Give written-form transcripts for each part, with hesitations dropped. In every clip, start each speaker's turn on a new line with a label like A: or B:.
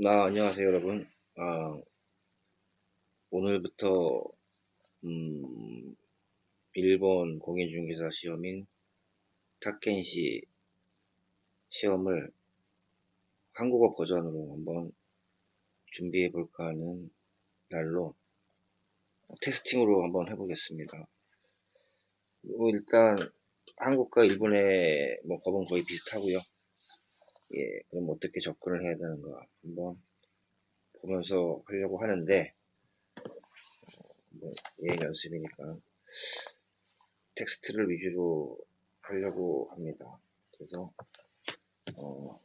A: 안녕하세요, 여러분. 오늘부터, 음, 일본 공인중개사 시험인 타켄시 시험을 한국어 버전으로 한번 준비해 볼까 하는 날로 테스팅으로 한번 해보겠습니다. 일단, 한국과 일본의 법은 거의 비슷하고요. 예, 그럼 어떻게 접근을 해야 되는가 한번 보면서 하려고 하는데, 예행 연습이니까 텍스트를 위주로 하려고 합니다. 그래서, 어,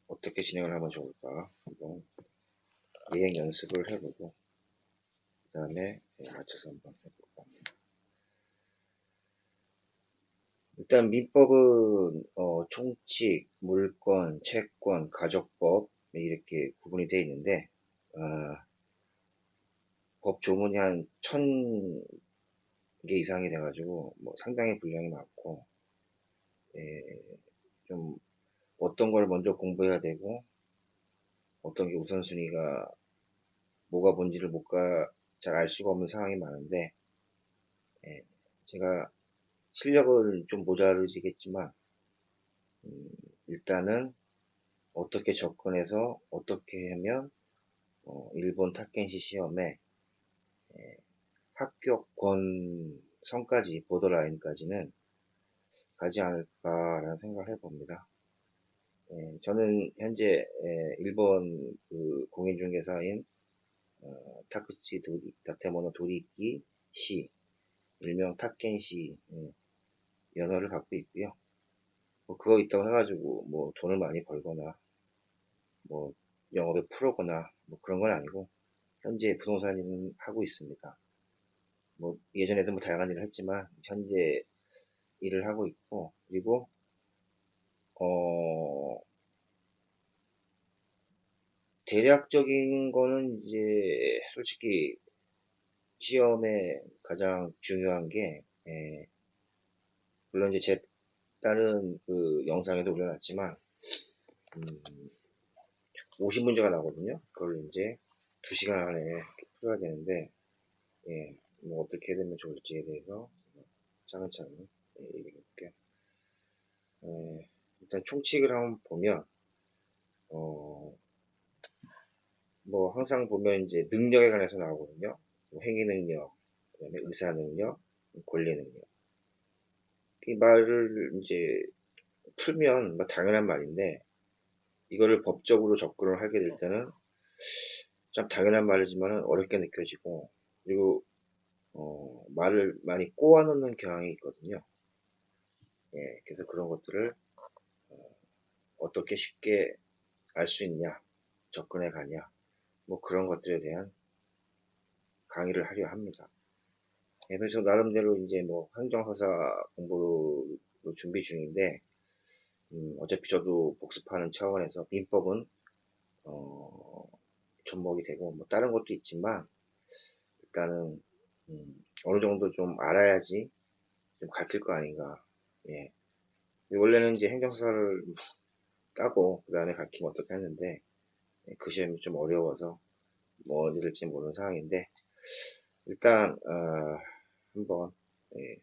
A: 어떻게 진행을 하면 좋을까 한번 예행 연습을 해보고 그 다음에 맞춰서 한번 해볼까 합니다. 일단 민법은 총칙, 물권, 채권, 가족법 이렇게 구분이 되어 있는데 법 조문이 한 1000개 이상이 돼가지고 상당히 분량이 많고, 예, 좀 어떤 걸 먼저 공부해야 되고 어떤 게 우선순위가 뭐가 뭔지를 잘 알 수가 없는 상황이 많은데, 예, 제가 실력은 좀 모자르시겠지만 음, 일단은 어떻게 접근해서 어떻게 하면 일본 타켄시 시험에 합격권선까지 보더라인까지는 가지 않을까라는 생각을 해봅니다. 저는 현재 일본 그 공인중개사인 타크치 다테모노 도리키 시 일명 타켄시 연어를 갖고 있고요. 그거 있다고 해가지고 돈을 많이 벌거나 뭐 영업에 프로거나 그런 건 아니고 현재 부동산 일은 하고 있습니다. 예전에도 다양한 일을 했지만 현재 일을 하고 있고, 그리고 어 대략적인 거는 이제 솔직히 시험에 가장 중요한 게 물론 이제 제 다른 그 영상에도 올려놨지만 음, 50문제가 나거든요. 그걸 이제 2시간 안에 풀어야 되는데, 어떻게 되면 좋을지에 대해서 차근차근 얘기해 볼게요. 일단 총칙을 한번 보면, 어, 항상 보면 이제 능력에 관해서 나오거든요. 행위 능력, 그다음에 의사 능력, 권리 능력. 이 말을 이제 풀면 당연한 말인데, 이거를 법적으로 접근을 하게 될 때는 참 당연한 말이지만 어렵게 느껴지고, 그리고 말을 많이 꼬아놓는 경향이 있거든요. 그래서 그런 것들을 어떻게 쉽게 알 수 있냐, 접근해 가냐, 그런 것들에 대한 강의를 하려 합니다. 그래서 나름대로 이제 행정서사 공부 준비 중인데, 어차피 저도 복습하는 차원에서 민법은 접목이 되고 다른 것도 있지만 일단은 어느 정도 좀 알아야지 좀 가르칠 거 아닌가. 예. 원래는 이제 행정서사를 까고 그 다음에 가르치면 어떻게 했는데, 그 시험이 좀 어려워서 언제 될지 모르는 상황인데 일단 한번 예,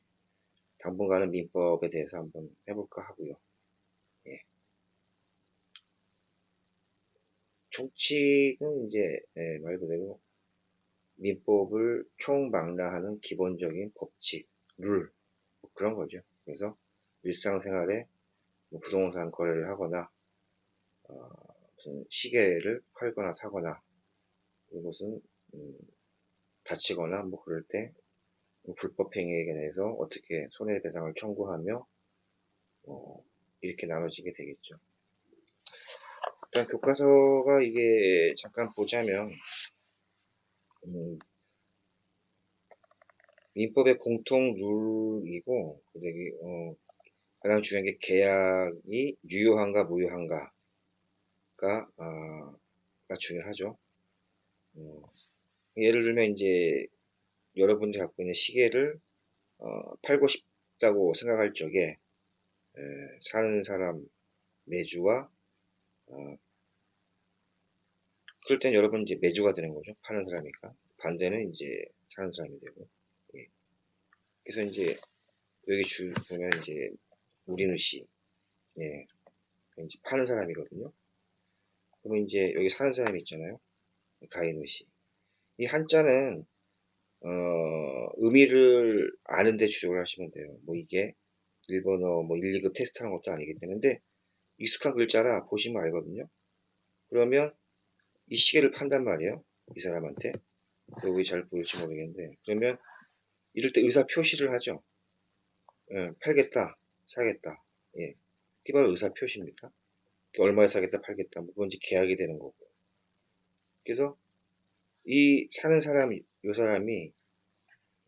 A: 당분간은 민법에 대해서 한번 해볼까 하고요. 예. 총칙은 이제 말 그대로 민법을 총망라하는 기본적인 법칙, 룰 그런 거죠. 그래서 일상생활에 부동산 거래를 하거나 무슨 시계를 팔거나 사거나 이것은 다치거나 그럴 때 불법 행위에 대해서 어떻게 손해배상을 청구하며 이렇게 나눠지게 되겠죠. 일단 교과서가 이게 잠깐 보자면 민법의 공통 룰이고, 가장 중요한 게 계약이 유효한가 무효한가가 중요하죠. 예를 들면 이제 여러분들이 갖고 있는 시계를 팔고 싶다고 생각할 적에 사는 사람 매주와 그럴 땐 여러분 이제 매주가 되는 거죠. 파는 사람이니까. 반대는 이제 사는 사람이 되고. 예. 그래서 이제 여기 주 보면 이제 우리누시, 예, 이제 파는 사람이거든요. 그러면 이제 여기 사는 사람이 있잖아요. 가이누시. 이 한자는 의미를 아는데 주력을 하시면 돼요. 뭐 이게 일본어 뭐 1, 2급 테스트 하는 것도 아니기 때문에. 근데 익숙한 글자라 보시면 알거든요. 그러면 이 시계를 판단 말이에요. 이 사람한테. 여기 잘 보일지 모르겠는데. 그러면 이럴 때 의사 표시를 하죠. 예, 팔겠다, 사겠다. 예. 그게 바로 의사 표시입니다. 얼마에 사겠다, 팔겠다. 뭐 그건 이제 계약이 되는 거고. 그래서 이 사는 사람이, 요 사람이,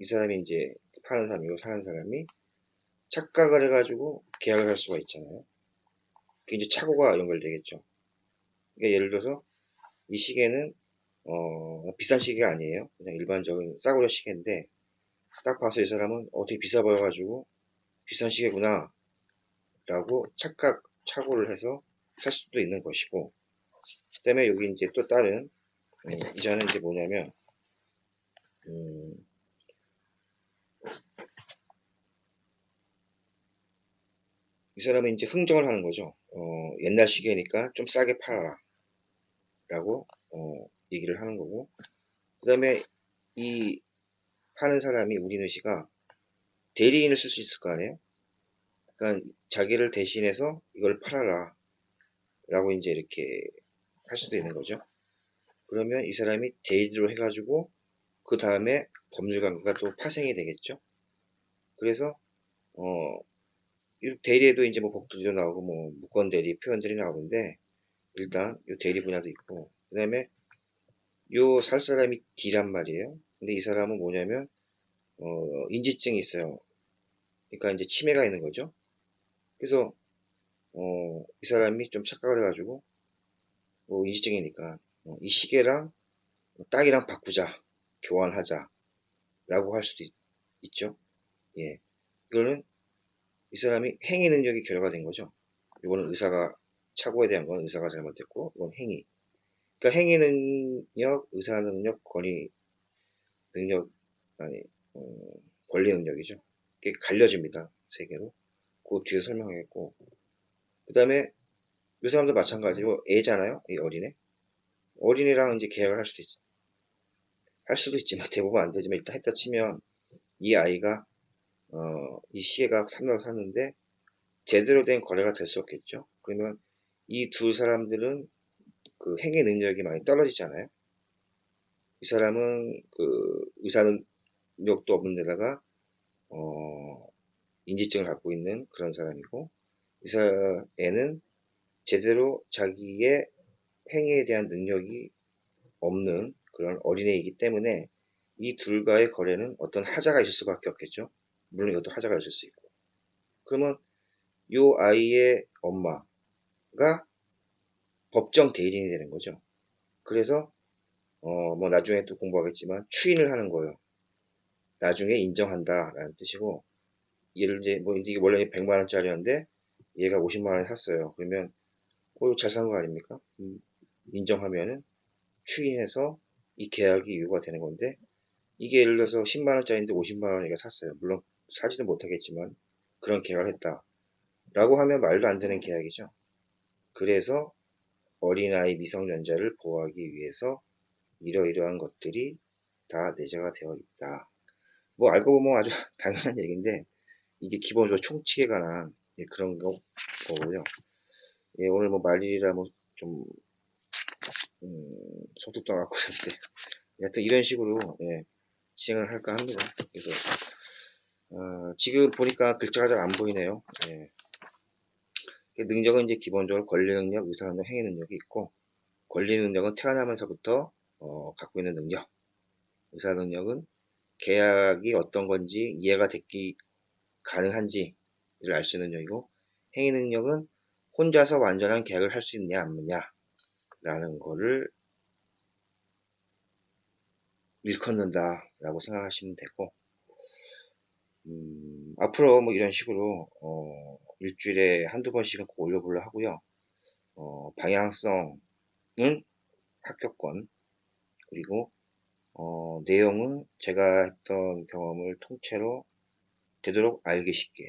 A: 이 사람이 이제 파는 사람이, 요 사는 사람이 착각을 해가지고 계약을 할 수가 있잖아요. 그게 이제 착오가 연결되겠죠. 그러니까 예를 들어서 이 시계는 비싼 시계가 아니에요. 그냥 일반적인 싸구려 시계인데 딱 봐서 이 사람은 되게 비싸 보여가지고 비싼 시계구나 라고 착오를 해서 살 수도 있는 것이고, 그 다음에 여기 이제 또 다른 이자는 이제 뭐냐면 음, 이 사람은 이제 흥정을 하는 거죠. 옛날 시계니까 좀 싸게 팔아라 라고 얘기를 하는 거고, 그 다음에 이 파는 사람이 우리는 씨가 대리인을 쓸 수 있을 거 아니에요. 그러니까 자기를 대신해서 이걸 팔아라 라고 이제 이렇게 할 수도 있는 거죠. 그러면 이 사람이 대리로 해가지고 그 다음에 법률 관계가 또 파생이 되겠죠. 그래서 어 대리에도 이제 뭐 복두리도 나오고 뭐 무권 대리, 표현 대리 나오는데 일단 요 대리 분야도 있고, 그다음에 요 살 사람이 D란 말이에요. 근데 이 사람은 뭐냐면 인지증이 있어요. 그러니까 이제 치매가 있는 거죠. 그래서 이 사람이 좀 착각을 해가지고 인지증이니까 이 시계랑 딱이랑 바꾸자, 교환하자라고 할 수도 있죠. 예, 이거는 이 사람이 행위 능력이 결여가 된 거죠. 이거는 의사가 착오에 대한 건 의사가 잘못했고, 이건 행위. 그러니까 행위 능력, 의사 능력, 권위 능력, 아니, 음, 권리 능력이죠. 이게 갈려집니다. 세 개로. 그 뒤에 설명하겠고. 그 다음에 이 사람도 마찬가지로 애잖아요. 이 어린애. 어린이랑 이제 계약을 할 수도 있지만 대부분 안 되지만 일단 했다 치면 이 아이가 이 시계가 3년 샀는데 제대로 된 거래가 될 수 없겠죠. 그러면 이 두 사람들은 그 행위 능력이 많이 떨어지잖아요. 이 사람은 그 의사 능력도 없는 데다가 어, 인지증을 갖고 있는 그런 사람이고, 이 애는 제대로 자기의 행위에 대한 능력이 없는 그런 어린애이기 때문에 이 둘과의 거래는 어떤 하자가 있을 수밖에 없겠죠. 물론 이것도 하자가 있을 수 있고. 그러면 이 아이의 엄마가 법정 대리인이 되는 거죠. 그래서 뭐 나중에 또 공부하겠지만 추인을 하는 거예요. 나중에 인정한다라는 뜻이고, 예를 이제 뭐 이게 원래 100만 원짜리였는데 얘가 50만 원에 샀어요. 그러면 잘 산 거 아닙니까? 인정하면은 추인해서 이 계약이 유효가 되는 건데, 이게 예를 들어서 10만 원짜리인데 50만 원에 샀어요. 물론 사지는 못하겠지만 그런 계약을 했다라고 하면 말도 안 되는 계약이죠. 그래서 어린아이 미성년자를 보호하기 위해서 이러이러한 것들이 다 내재가 되어 있다. 뭐 알고 보면 아주 당연한 얘기인데 이게 기본적으로 총칙에 관한 그런 거고요. 예, 오늘 뭐 말일이라 뭐좀 소득도 갖고 그런데 하여튼 이런 식으로 진행을 할까 합니다. 그래서 지금 보니까 글자가 잘 안 보이네요. 예. 능력은 이제 기본적으로 권리 능력, 의사 능력, 행위 능력이 있고, 권리 능력은 태어나면서부터 갖고 있는 능력, 의사 능력은 계약이 어떤 건지 이해가 되기 가능한지를 알 수 있는 능력이고, 행위 능력은 혼자서 완전한 계약을 할 수 있느냐 없느냐라는 거를 일컫는다라고 생각하시면 되고, 앞으로 뭐 이런 식으로 일주일에 한두 번씩은 꼭 올려보려 하고요. 방향성은 합격권, 그리고 내용은 제가 했던 경험을 통째로 되도록 알기 쉽게.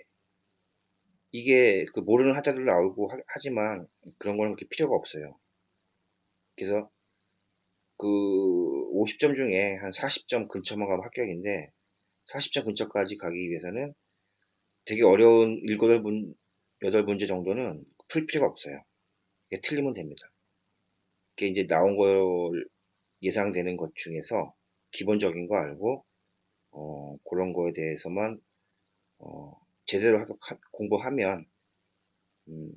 A: 이게 그 모르는 하자들 나오고 하지만 그런 거는 그렇게 필요가 없어요. 그래서 그 50점 중에 한 40점 근처만 가면 합격인데 40점 근처까지 가기 위해서는 되게 어려운 7, 8문제 정도는 풀 필요가 없어요. 이게 틀리면 됩니다. 이게 이제 나온 걸 예상되는 것 중에서 기본적인 거 알고 그런 거에 대해서만 어, 제대로 공부하면 음,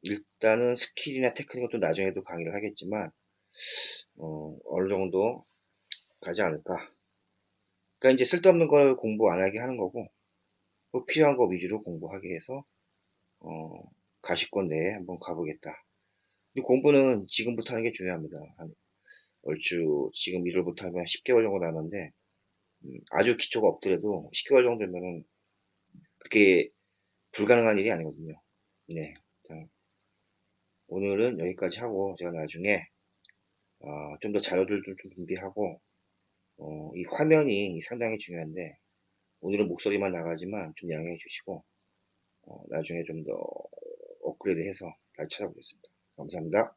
A: 일단은 스킬이나 테크닉은 또 나중에도 강의를 하겠지만 어느 정도 가지 않을까. 그러니까 이제 쓸데없는 걸 공부 안 하게 하는 거고 또 필요한 거 위주로 공부하게 해서 어, 가시권 내에 한번 가보겠다. 이 공부는 지금부터 하는 게 중요합니다. 한 얼추 지금 1월부터 하면 10개월 정도 남았는데 아주 기초가 없더라도 10개월 정도면은 그렇게 불가능한 일이 아니거든요. 네. 자, 오늘은 여기까지 하고 제가 나중에 좀 더 자료들도 좀 준비하고 이 화면이 상당히 중요한데 오늘은 목소리만 나가지만 좀 양해해 주시고 나중에 좀 더 업그레이드 해서 잘 찾아보겠습니다. 감사합니다.